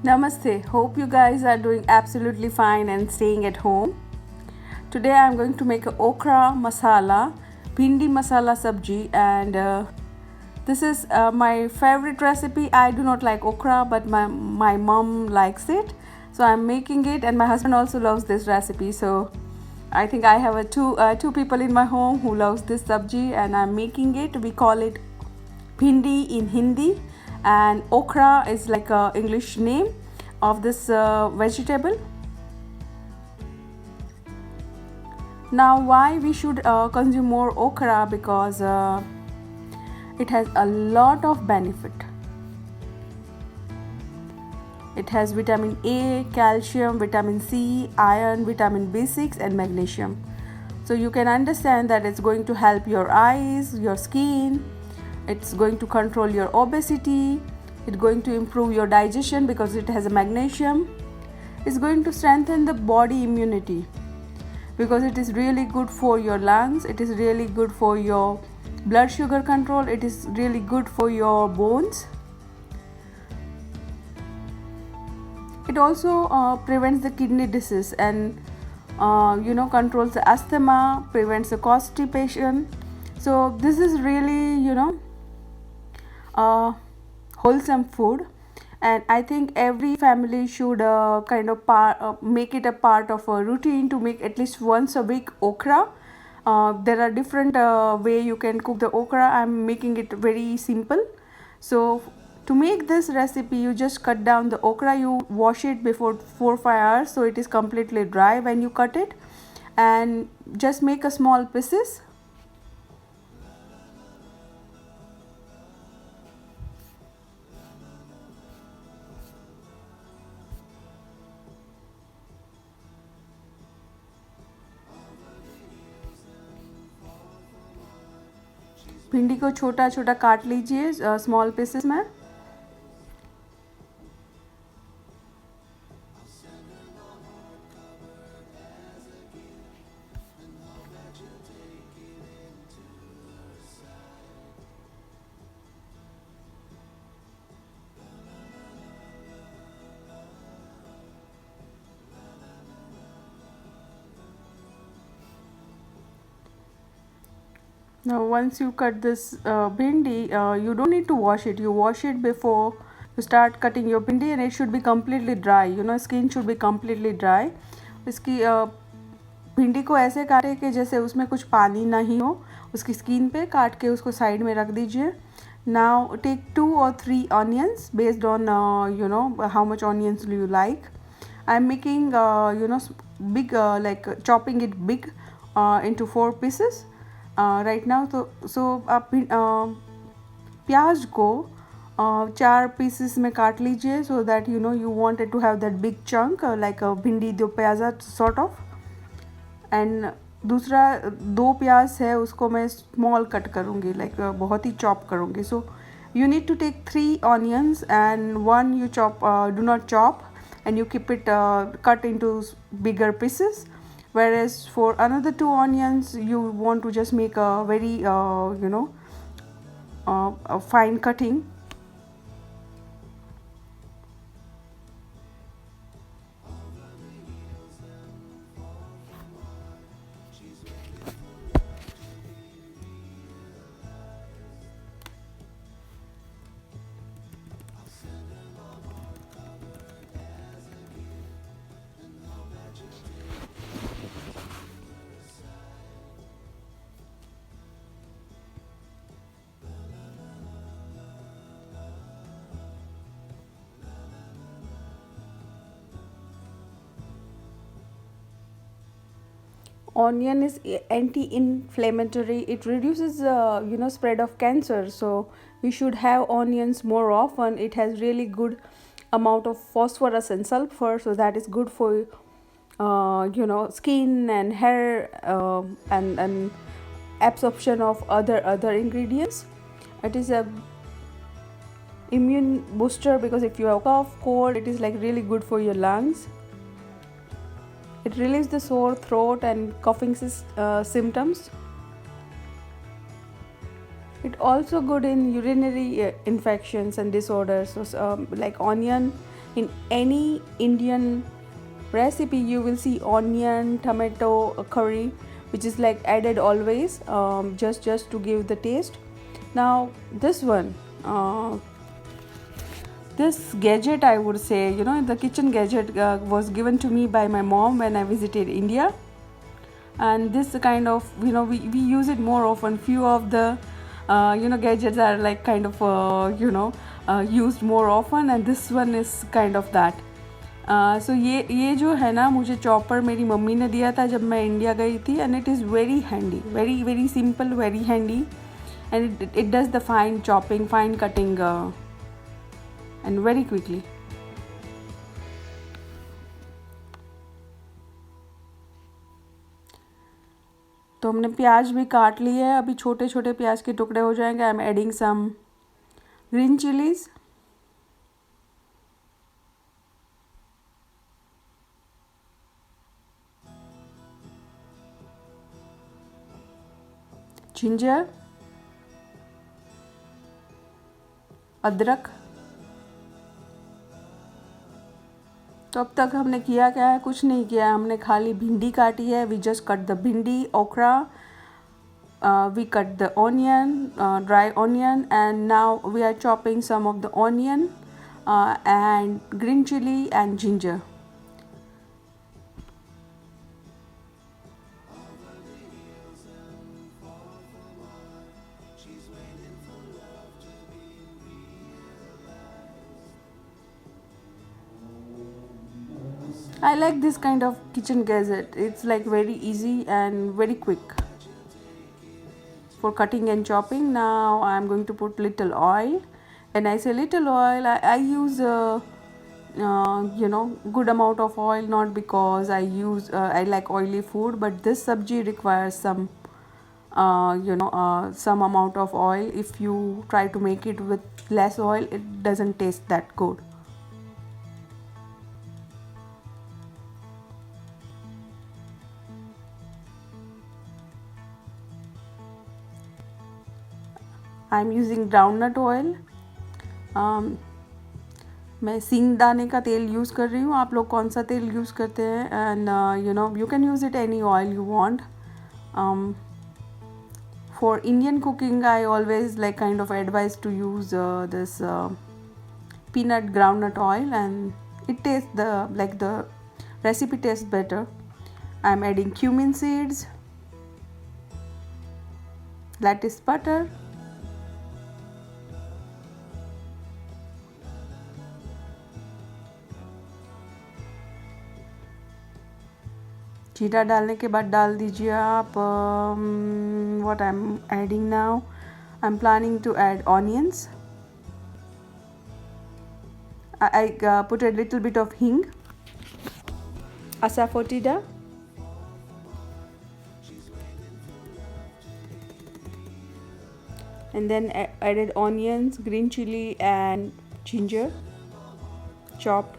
Namaste. Hope you guys are doing absolutely fine and staying at home. Today I'm going to make a okra masala, bhindi masala sabji, and this is my favorite recipe. I do not like okra, but my mom likes it, so I'm making it, and my husband also loves this recipe. So I think I have two people in my home who loves this sabji, and I'm making it. We call it bhindi in Hindi, and okra is like a English name of this vegetable. Now, why we should consume more okra? Because it has a lot of benefit. It has vitamin A, calcium, vitamin C, iron, vitamin B6, and magnesium. So you can understand that it's going to help your eyes, your skin. It's going to control your obesity. It's going to improve your digestion because it has a magnesium. It's going to strengthen the body immunity because it is really good for your lungs. It is really good for your blood sugar control. It is really good for your bones. It also prevents the kidney disease and controls the asthma, prevents the constipation. So this is really wholesome food, and I think every family should make it a part of a routine to make at least once a week okra. There are different way you can cook the okra. I'm making it very simple. So to make this recipe, you just cut down the okra. You wash it before 4 or 5 hours so it is completely dry when you cut it, and just make a small pieces. भिंडी को छोटा छोटा काट लीजिए small pieces में. Now once you cut this bhindi, you don't need to wash it. You wash it before you start cutting your bhindi, and it should be completely dry. Skin should be completely dry. इसकी भिंडी को ऐसे काटे कि जैसे उसमें कुछ पानी नहीं हो. उसकी स्किन पे काट के उसको साइड में रख दीजिए. Now take 2 or 3 onions based on how much onions do you like. I'm making big like chopping it big into 4 pieces. Right now so आप प्याज को 4 पीसेस में काट लीजिए so that you wanted to have that big chunk like bhindi do pyaza sort of. And दूसरा 2 प्याज है उसको मैं स्मॉल कट करूँगी लाइक बहुत ही चॉप करूँगी. सो you need to take 3 onions and 1 you chop do not chop, and you keep it cut into bigger pieces. Whereas for another 2 onions you want to just make a very a fine cutting. Onion is anti-inflammatory. It reduces spread of cancer, so we should have onions more often. It has really good amount of phosphorus and sulfur, so that is good for skin and hair, and absorption of other ingredients. It is a immune booster because if you have cough, cold, it is like really good for your lungs. It relieves the sore throat and coughing symptoms. It also good in urinary infections and disorders. So like onion In any Indian recipe you will see onion, tomato, curry, which is like added always, just to give the taste. Now this one, this gadget, I would say, the kitchen gadget was given to me by my mom when I visited India. And this kind of, we use it more often. Few of the gadgets are like kind of used more often, and this one is kind of that. सो ये जो है ना, मुझे chopper मेरी mummy ने दिया था जब मैं इंडिया गई थी, and it is very handy, very very simple, very handy, and it does the fine chopping, fine cutting, and very quickly. तो हमने प्याज भी काट लिया है, अभी छोटे छोटे प्याज के टुकड़े हो जाएंगे. I am adding some green chillies, ginger, अदरक. तो अब तक हमने किया क्या है? कुछ नहीं किया है, हमने खाली भिंडी काटी है. वी जस्ट कट द भिंडी, okra, we cut the onion, dry onion, and now we are chopping some of the onion and green chili and ginger. I like this kind of kitchen gadget. It's like very easy and very quick for cutting and chopping. Now I'm going to put little oil. When I say little oil, I use good amount of oil, not because I like oily food, but this sabji requires some some amount of oil. If you try to make it with less oil, it doesn't taste that good. I'm using groundnut oil. मैं सींगदाने का तेल use कर रही हूँ. आप लोग कौन सा तेल यूज़ करते हैं? And you can use it any oil you want. For Indian cooking, I always like kind of advise to use this peanut groundnut oil, and it tastes the recipe tastes better. I'm adding cumin seeds, lettuce butter, जीरा डालने के बाद डाल दीजिए आप what I'm adding now. I'm planning to add onions. I put a little bit of hing, asafoetida, and then added onions, green chili and ginger chopped.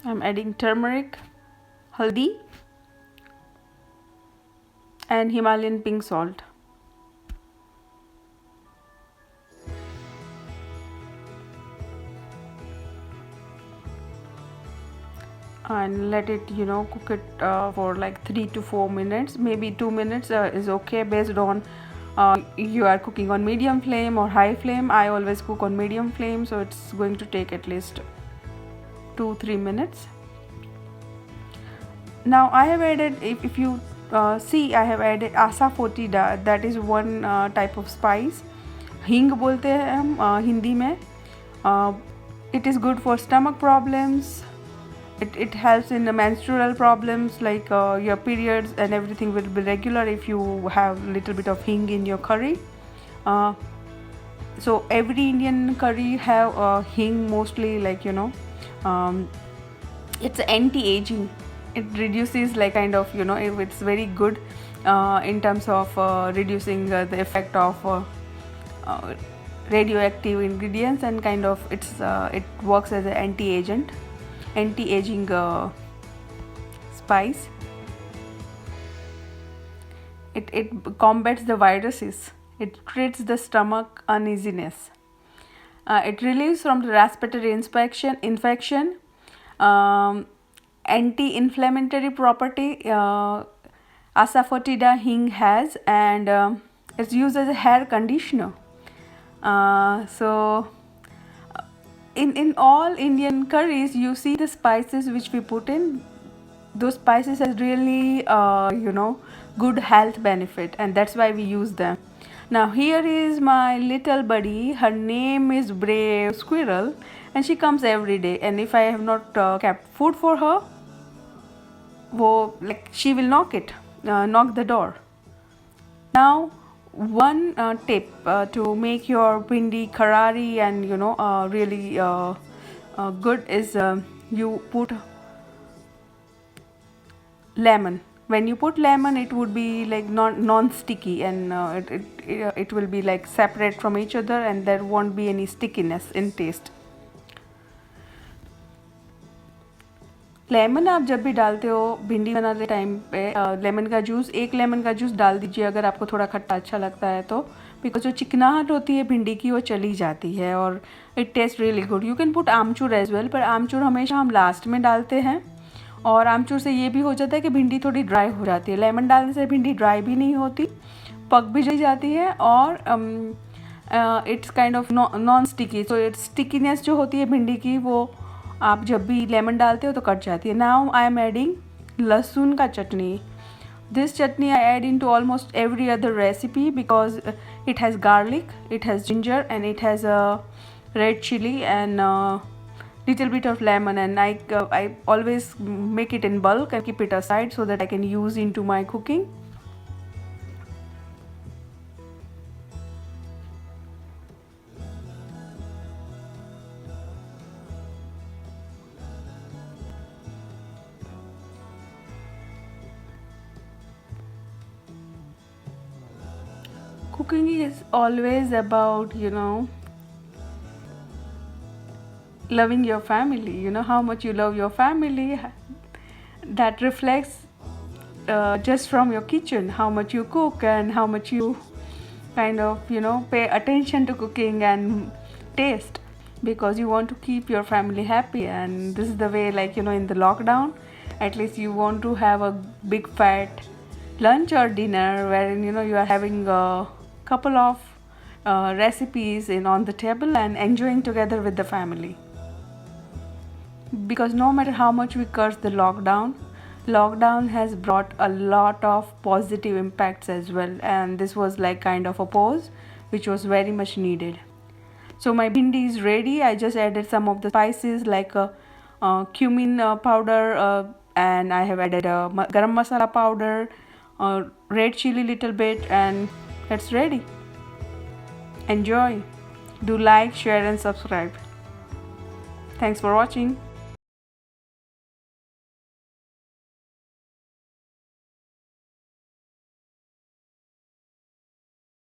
I'm adding turmeric, haldi, and Himalayan pink salt. And let it cook it for like 3 to 4 minutes. Maybe 2 minutes is okay, based on you are cooking on medium flame or high flame. I always cook on medium flame, so it's going to take at least 2-3 minutes. Now I have added, if you see, I have added asafoetida. That is one type of spice. Hing बोलते हैं हम हिंदी में. It is good for stomach problems. It helps in the menstrual problems, like your periods and everything will be regular if you have little bit of hing in your curry. So every Indian curry have hing mostly, like it's anti-aging. it reduces like kind of, it's very good in terms of reducing the effect of uh, radioactive ingredients, and kind of it works as an anti-aging spice. It combats the viruses. It treats the stomach uneasiness. It relieves from the respiratory infection, anti-inflammatory property asafoetida hing has, and it's used as a hair conditioner. So in all Indian curries, you see the spices which we put in. Those spices has really good health benefit, and that's why we use them. Now here is my little buddy. Her name is Brave Squirrel, and she comes every day. And if I have not kept food for her, she will knock the door. Now one tip to make your bhindi kharari and really good is you put lemon. When you put lemon, it would be like non-sticky, and it will be like separate from each other, and there won't be any stickiness in taste. Lemon आप जब भी डालते हो भिंडी बनाते time पे, lemon का juice, एक लेमन का जूस डाल दीजिए अगर आपको थोड़ा खट्टा अच्छा लगता है तो, बिकॉज जो चिकनाहट होती है भिंडी की वो चली जाती है और it taste really good. You can put amchur as well, पर आमचूर हमेशा हम लास्ट में डालते हैं, और आमचूर से ये भी हो जाता है कि भिंडी थोड़ी ड्राई हो जाती है. लेमन डालने से भिंडी ड्राई भी नहीं होती, पक भी जाती है, और it's kind of non sticky. तो इट्स स्टिकीनेस जो होती है भिंडी की वो आप जब भी लेमन डालते हो तो कट जाती है. नाउ आई एम एडिंग लहसुन का chutney. This chutney I add into almost every other recipe because it has garlic, it has ginger, and it has red chili and little bit of lemon, and I always make it in bulk and keep it aside so that I can use into my cooking. Cooking is always about loving your family. How much you love your family, that reflects just from your kitchen, how much you cook and how much you kind of pay attention to cooking and taste, because you want to keep your family happy. And this is the way, like in the lockdown, at least you want to have a big fat lunch or dinner wherein you are having a couple of recipes on the table and enjoying together with the family. Because no matter how much we curse the lockdown has brought a lot of positive impacts as well, and this was like kind of a pause which was very much needed. So my bhindi is ready. I just added some of the spices like cumin powder, and I have added garam masala powder, red chili little bit, and it's ready. Enjoy. Do like, share and subscribe. Thanks for watching.